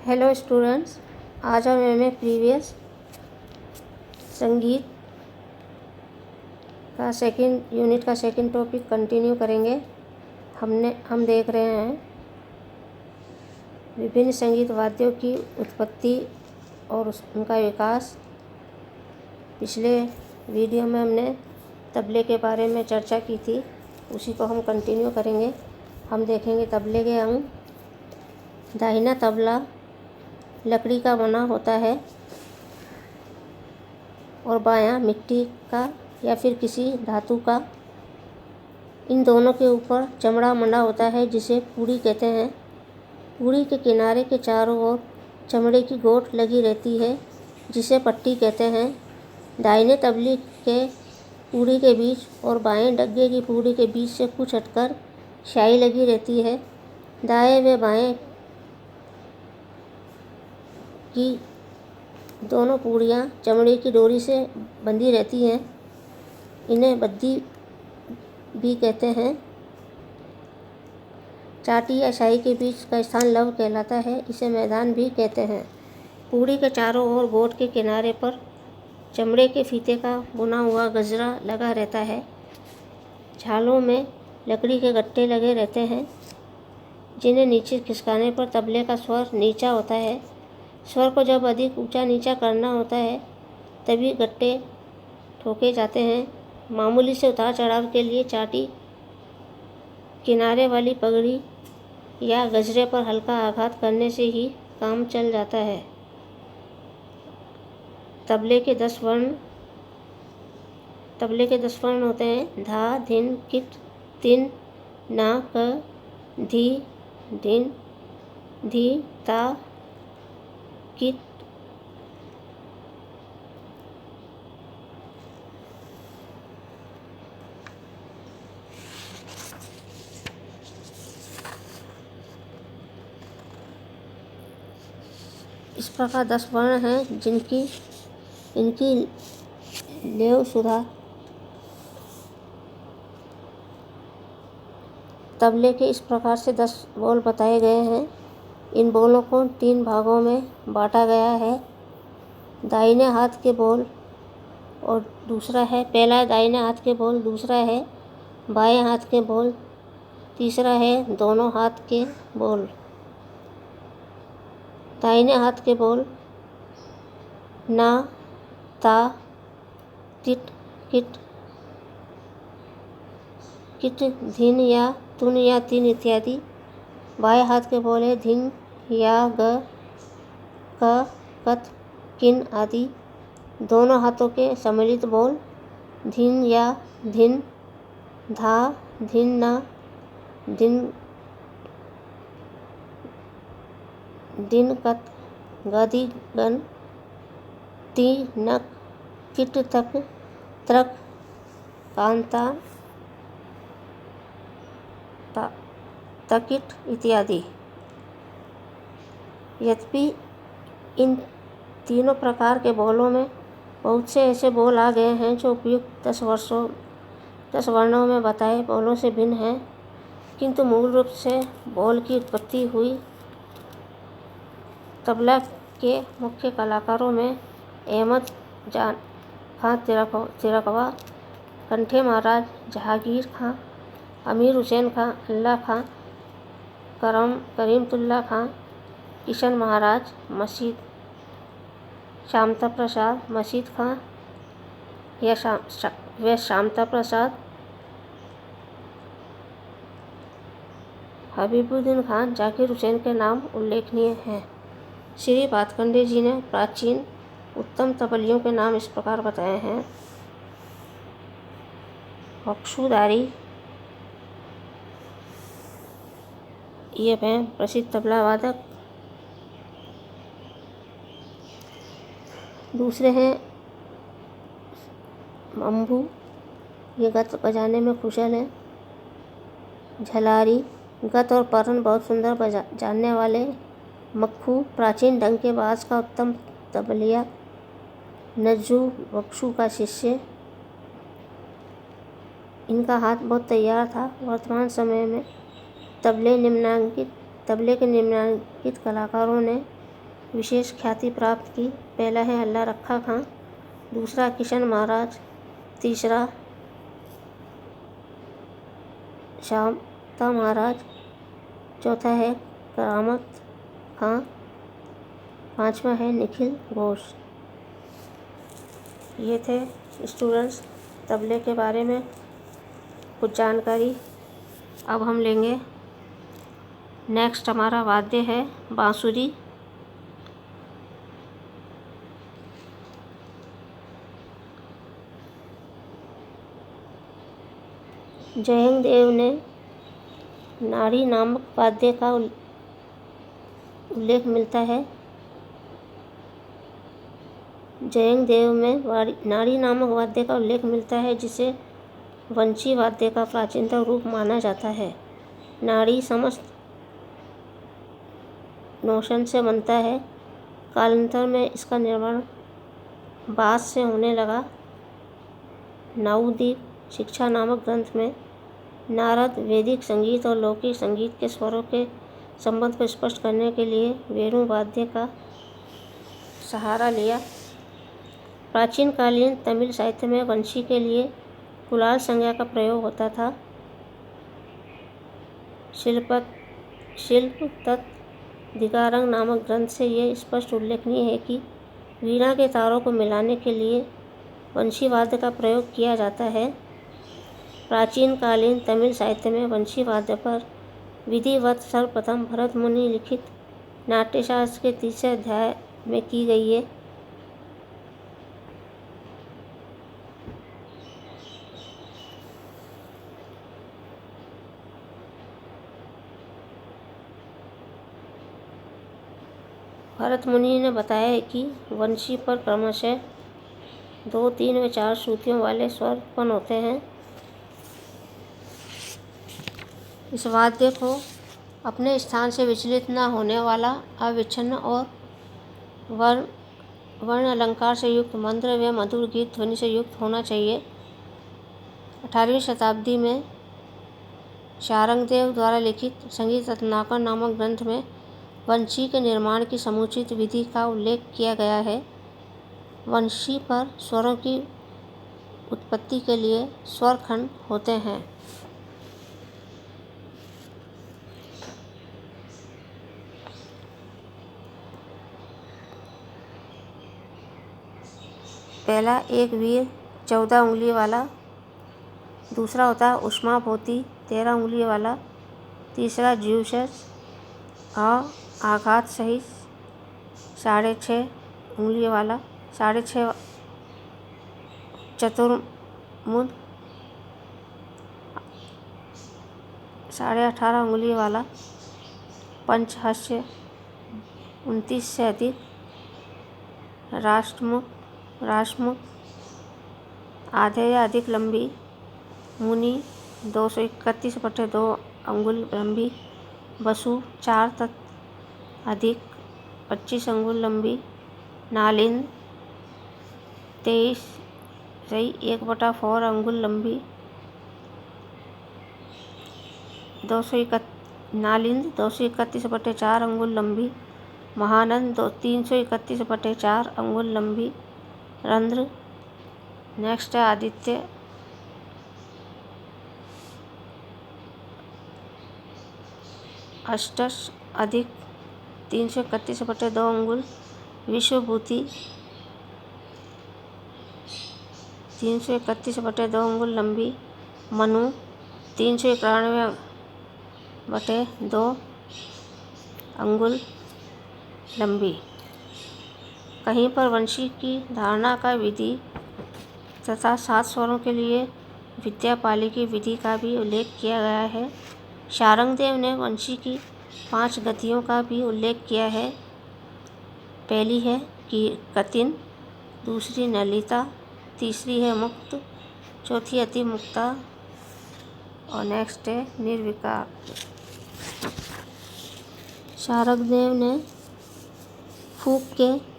Hello students, आज हम हमें प्रीवियस संगीत का सेकंड यूनिट का सेकंड टॉपिक कंटिन्यू करेंगे। हम देख रहे हैं विभिन्न संगीत वाद्यों की उत्पत्ति और उनका विकास। पिछले वीडियो में हमने तबले के बारे में चर्चा की थी, उसी को हम कंटिन्यू करेंगे। हम देखेंगे तबले के अंग। दाहिना तबला लकड़ी का बना होता है और बायां मिट्टी का या फिर किसी धातु का। इन दोनों के ऊपर चमड़ा मंडा होता है जिसे पूड़ी कहते हैं। पूड़ी के किनारे के चारों ओर चमड़े की गोट लगी रहती है जिसे पट्टी कहते हैं। दाहिने तबले के पूड़ी के बीच और बाएं डग्गे की पूड़ी के बीच से कुछ हटकर स्याही लगी रहती है। दाएं व बाएं की दोनों पूड़ियाँ चमड़े की डोरी से बंधी रहती हैं। इन्हें बद्दी भी कहते हैं। चाटी या स्याही के बीच का स्थान लव कहलाता है, इसे मैदान भी कहते हैं। पूड़ी के चारों ओर गोट के किनारे पर चमड़े के फीते का बुना हुआ गजरा लगा रहता है। झालों में लकड़ी के गट्टे लगे रहते हैं जिन्हें नीचे खिसकाने पर तबले का स्वर नीचा होता है। स्वर को जब अधिक ऊंचा नीचा करना होता है तभी गट्टे ठोके जाते हैं। मामूली से उतार चढ़ाव के लिए चाटी, किनारे वाली पगड़ी या गजरे पर हल्का आघात करने से ही काम चल जाता है। तबले के 10 वर्ण होते हैं। धा, धिन, किट, तिन, ना, क, धी, धिन, धी, ता, किट। इस प्रकार 10 वर्ण हैं इनकी लेव सुधा। तबले के इस प्रकार से 10 बोल बताए गए हैं। इन बोलों को 3 भागों में बांटा गया है। दाहिने हाथ के बोल और दूसरा है, पहला है दाहिने हाथ के बोल, दूसरा है बाएं हाथ के बोल, तीसरा है दोनों हाथ के बोल। दाहिने हाथ के बोल ना, ता, तिट, किट, किट, धिन या तुन या तिन इत्यादि। बाएं हाथ के बोल है धिन, या, ग, क, कत, किन आदि। दोनों हाथों के सम्मिलित बोल धिन या धिन, धा, धिन ना, दिन, दिन कत, गदि गन, ती नक, किट तक, त्रक, कांता, तकिट इत्यादि। यद्यपि इन तीनों प्रकार के बोलों में बहुत से ऐसे बोल आ गए हैं जो उपयुक्त 10 वर्णों में बताए बोलों से भिन्न हैं, किंतु मूल रूप से बोल की उत्पत्ति हुई। तबला के मुख्य कलाकारों में अहमद खां तिरकवा, कंठे महाराज, जहांगीर खां, अमीर हुसैन खां, अल्लाह खां, करीमतुल्लाह खां, किशन महाराज, शामता प्रसाद, मशीद खां व शामता प्रसाद, हबीबुद्दीन खान, जाकिर हुसैन के नाम उल्लेखनीय हैं। श्री भातखंडे जी ने प्राचीन उत्तम तबलियों के नाम इस प्रकार बताए हैं। बख्शुदारी, ये हैं प्रसिद्ध तबला वादक। दूसरे हैं मंभू, ये गत बजाने में कुशल हैं। झलारी, गत और परन बहुत सुंदर जानने वाले। मक्खू, प्राचीन ढंग के बाज का उत्तम तबलिया। नज्जू, बख्शू का शिष्य। इनका हाथ बहुत तैयार था। वर्तमान समय में तबले के निम्नांकित कलाकारों ने विशेष ख्याति प्राप्त की। पहला है अल्लाह रखा खां, दूसरा किशन महाराज, तीसरा शामता महाराज, चौथा है करामत खां, पांचवा है निखिल घोष। ये थे स्टूडेंट्स तबले के बारे में कुछ जानकारी। अब हम लेंगे नेक्स्ट, हमारा वाद्य है बांसुरी। जयंग देव ने नाड़ी नामक वाद्य का उल्लेख मिलता है। जयंग देव में नाड़ी नामक वाद्य का उल्लेख मिलता है, जिसे वंशी वाद्य का प्राचीनतम रूप माना जाता है। नाड़ी समस्त नोशन से बनता है। कालांतर में इसका निर्माण बाँस से होने लगा। नाउदीप शिक्षा नामक ग्रंथ में नारद वैदिक संगीत और लौकिक संगीत के स्वरों के संबंध को स्पष्ट करने के लिए वेणु वाद्य का सहारा लिया। प्राचीन कालीन तमिल साहित्य में वंशी के लिए कुलाल संज्ञा का प्रयोग होता था। शिल्प तत्दिकारंग नामक ग्रंथ से यह स्पष्ट उल्लेखनीय है कि वीणा के तारों को मिलाने के लिए वंशी वाद्य का प्रयोग किया जाता है। प्राचीन कालीन तमिल साहित्य में वंशी वाद्य पर विधिवत सर्वप्रथम भरत मुनि लिखित नाट्यशास्त्र के 3 अध्याय में की गई है। भरत मुनि ने बताया है कि वंशी पर क्रमशः 2, 3 व 4 श्रुतियों वाले स्वर उत्पन्न होते हैं। इस वाद्य को अपने स्थान से विचलित न होने वाला, अविच्छिन्न और वर्ण अलंकार से युक्त, मंद्र व मधुर गीत ध्वनि से युक्त होना चाहिए। 18वीं शताब्दी में शारंगदेव द्वारा लिखित संगीत रत्नाकर नामक ग्रंथ में वंशी के निर्माण की समुचित विधि का उल्लेख किया गया है। वंशी पर स्वरों की उत्पत्ति के लिए स्वरखंड होते हैं। पहला एक वीर 14 उंगली वाला, दूसरा होता है उष्माभोति 13 उंगली वाला, तीसरा ज्यूसस आघात सहित 6.5 उंगली वाला, 6.5 चतुर्मुद 18.5 उंगली वाला, पंचहस्य 29 से अधिक, राष्ट्रमुख आधे या अधिक लंबी, मुनि 231/2 अंगुल लंबी, वसु 4 तत् अधिक 25 अंगुल लंबी, नालिंद 23/1/4 अंगुल लंबी, नालिंद 231/4 अंगुल लंबी, महानंद 331/4 अंगुल लंबी, रंध्र नेक्स्ट है आदित्य 28 अधिक 331/2 अंगुल, विश्वभूति 331/2 अंगुल लंबी, मनु 391/2 अंगुल लंबी। कहीं पर वंशी की धारणा का विधि तथा 7 स्वरों के लिए विद्यापाली की विधि का भी उल्लेख किया गया है। शारंगदेव ने वंशी की 5 गतियों का भी उल्लेख किया है। पहली है कि कतिन, दूसरी नलिता, तीसरी है मुक्त, चौथी अति मुक्ता और नेक्स्ट है निर्विकार। शारंगदेव ने फूक के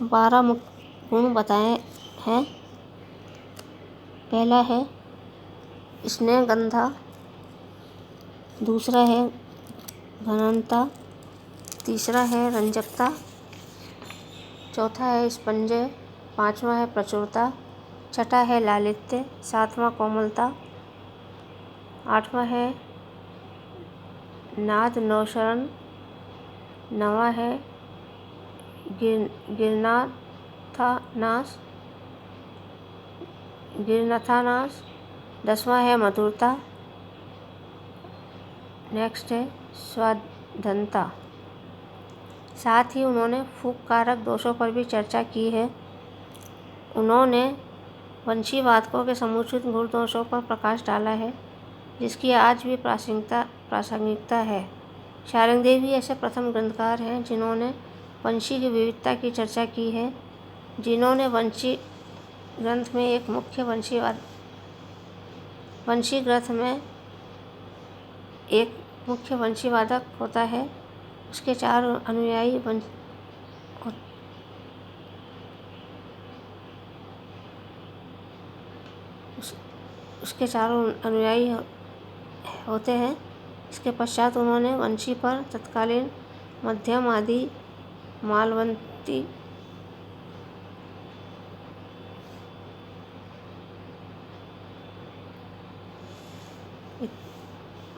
12 मुक्त गुण बताए हैं। पहला है स्नेहगंधा, दूसरा है घनता, तीसरा है रंजकता, चौथा है स्पंजय, पांचवा है प्रचुरता, छठा है लालित्य, सातवां कोमलता, आठवां है नाद नौशरण, नवा है गिरनाथानास, 10वां है मधुरता, नेक्स्ट है स्वाधनता। साथ ही उन्होंने फूंक कारक दोषों पर भी चर्चा की है। उन्होंने वंशीवादकों के समुचित गुण दोषों पर प्रकाश डाला है, जिसकी आज भी प्रासंगिकता है। शारंगदेव ही ऐसे प्रथम ग्रंथकार हैं जिन्होंने वंशी की विविधता की चर्चा की है, जिन्होंने वंशी ग्रंथ में एक मुख्य वंशीवादक होता है, उसके चार अनुयायी होते हैं। इसके पश्चात उन्होंने वंशी पर तत्कालीन मध्यम आदि मालवंती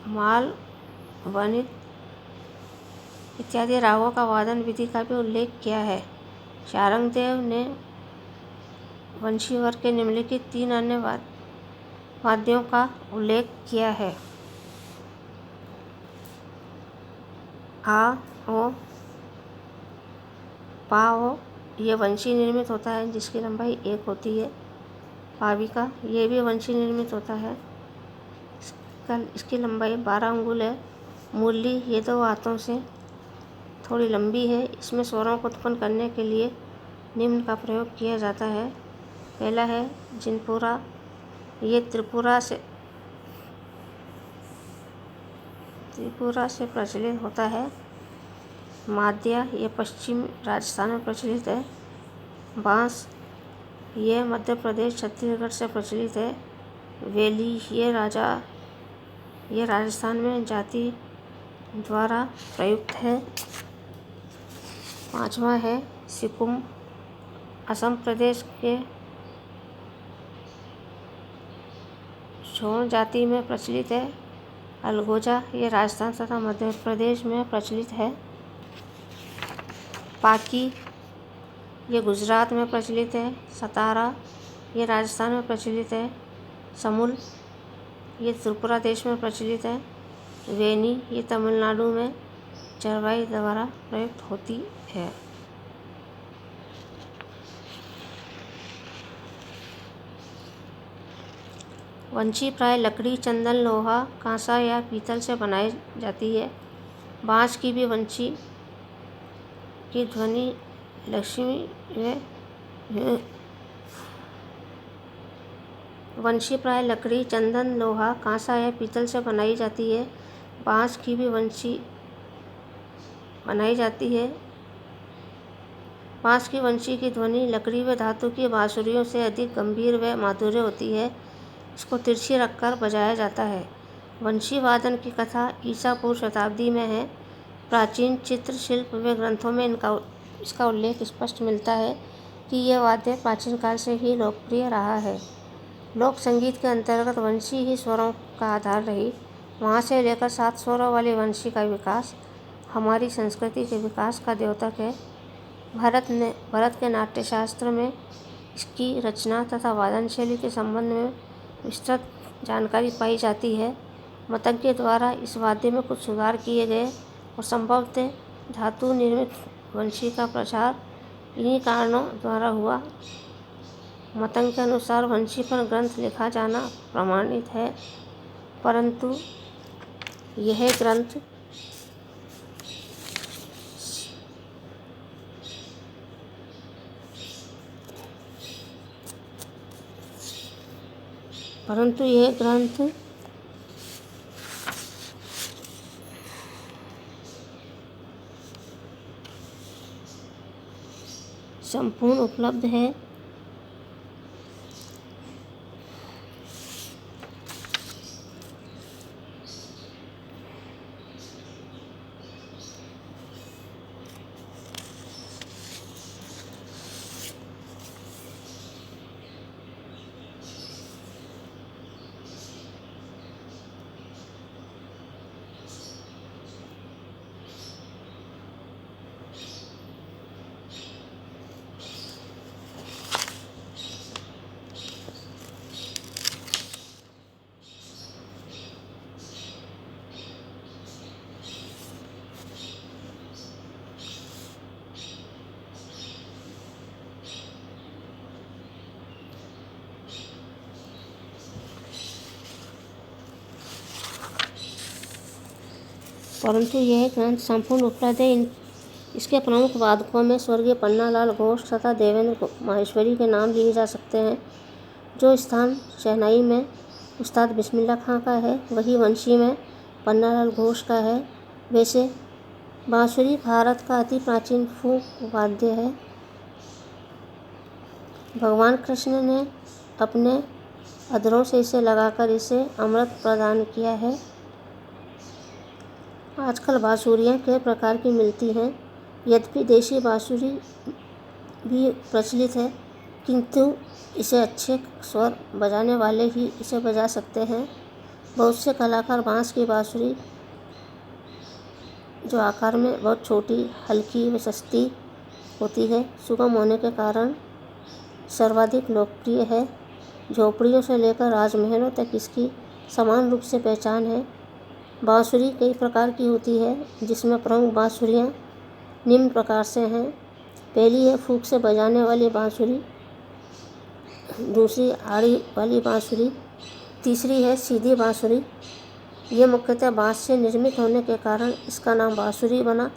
मालवनित इत्यादि रागों का वादन विधि का भी उल्लेख किया है। शारंगदेव ने वंशी वर्ग के निम्नलिखित 3 अन्य वाद्यों का उल्लेख किया है। आ, ओ, पा, ओ। ये वंशी निर्मित होता है, जिसकी लंबाई 1 होती है। पाविका, ये भी वंशी निर्मित होता है, इसकी लंबाई 12 अंगुल है। मुरली, ये 2 हाथों से थोड़ी लंबी है। इसमें स्वरों को उत्पन्न करने के लिए निम्न का प्रयोग किया जाता है। पहला है जिनपुरा, ये त्रिपुरा से प्रचलित होता है। माद्या, ये पश्चिम राजस्थान में प्रचलित है। बांस, ये मध्य प्रदेश छत्तीसगढ़ से प्रचलित है। वेली, ये राजस्थान में जाति द्वारा प्रयुक्त है। पांचवा है सिकुम, असम प्रदेश के छोण जाति में प्रचलित है। अलगोजा, ये राजस्थान तथा मध्य प्रदेश में प्रचलित है। पाकी, ये गुजरात में प्रचलित है। सतारा, ये राजस्थान में प्रचलित है। समुल, ये त्रिपुरा देश में प्रचलित है। वेनी, ये तमिलनाडु में चरवाई द्वारा प्रयुक्त होती है। वंशी प्राय लकड़ी, चंदन, लोहा, कांसा या पीतल से बनाई जाती है। बांस की भी वंशी की ध्वनि वंशी प्राय लकड़ी, चंदन, लोहा, कांसा या पीतल से बनाई जाती है। बांस की भी वंशी बनाई जाती है। बांस की वंशी की ध्वनि लकड़ी व धातु की बांसुरियों से अधिक गंभीर व माधुर्य होती है। इसको तिरछी रखकर बजाया जाता है। वंशी वादन की कथा ईसा पूर्व शताब्दी में है। प्राचीन चित्र शिल्प व ग्रंथों में इसका उल्लेख स्पष्ट मिलता है कि यह वाद्य प्राचीन काल से ही लोकप्रिय रहा है। लोक संगीत के अंतर्गत वंशी ही स्वरों का आधार रही। वहाँ से लेकर 7 स्वरों वाली वंशी का विकास हमारी संस्कृति के विकास का द्योतक है। भरत के नाट्यशास्त्र में इसकी रचना तथा वादन शैली के संबंध में विस्तृत जानकारी पाई जाती है। मतंग के द्वारा इस वाद्य में कुछ सुधार किए गए और संभवतः धातु निर्मित वंशी का प्रचार इन्हीं कारणों द्वारा हुआ। मतंग के अनुसार वंशी पर ग्रंथ लिखा जाना प्रमाणित है, परंतु यह ग्रंथ संपूर्ण उपलब्ध है। परंतु यह ग्रंथ संपूर्ण उपलब्ध है। इसके प्रमुख वादकों में स्वर्गीय पन्नालाल घोष तथा देवेंद्र माहेश्वरी के नाम लिए जा सकते हैं। जो स्थान शहनाई में उस्ताद बिस्मिल्लाह खां का है, वही वंशी में पन्नालाल घोष का है। वैसे बांसुरी भारत का अति प्राचीन फोक वाद्य है। भगवान कृष्ण ने अपने अधरों से इसे लगाकर इसे अमृत प्रदान किया है। आजकल बांसुरियाँ कई प्रकार की मिलती हैं। यद्यपि देशी बांसुरी भी प्रचलित है, किंतु इसे अच्छे स्वर बजाने वाले ही इसे बजा सकते हैं। बहुत से कलाकार बांस की बांसुरी, जो आकार में बहुत छोटी, हल्की व सस्ती होती है, सुगम होने के कारण सर्वाधिक लोकप्रिय है। झोपड़ियों से लेकर राजमहलों तक इसकी समान रूप से पहचान है। बांसुरी कई प्रकार की होती है, जिसमें प्रमुख बांसुरियाँ निम्न प्रकार से हैं। पहली है फूंक से बजाने वाली बांसुरी, दूसरी आड़ी वाली बांसुरी, तीसरी है सीधी बांसुरी। ये मुख्यतः बांस से निर्मित होने के कारण इसका नाम बांसुरी बना,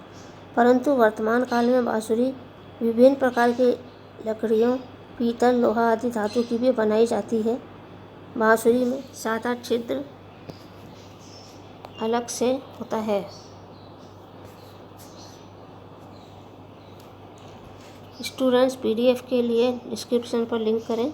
परंतु वर्तमान काल में बांसुरी विभिन्न प्रकार की लकड़ियों, पीतल, लोहा आदि धातु की भी बनाई जाती है। बांसुरी में 7-8 छिद्र अलग से होता है। स्टूडेंट्स, PDF के लिए डिस्क्रिप्शन पर लिंक करें।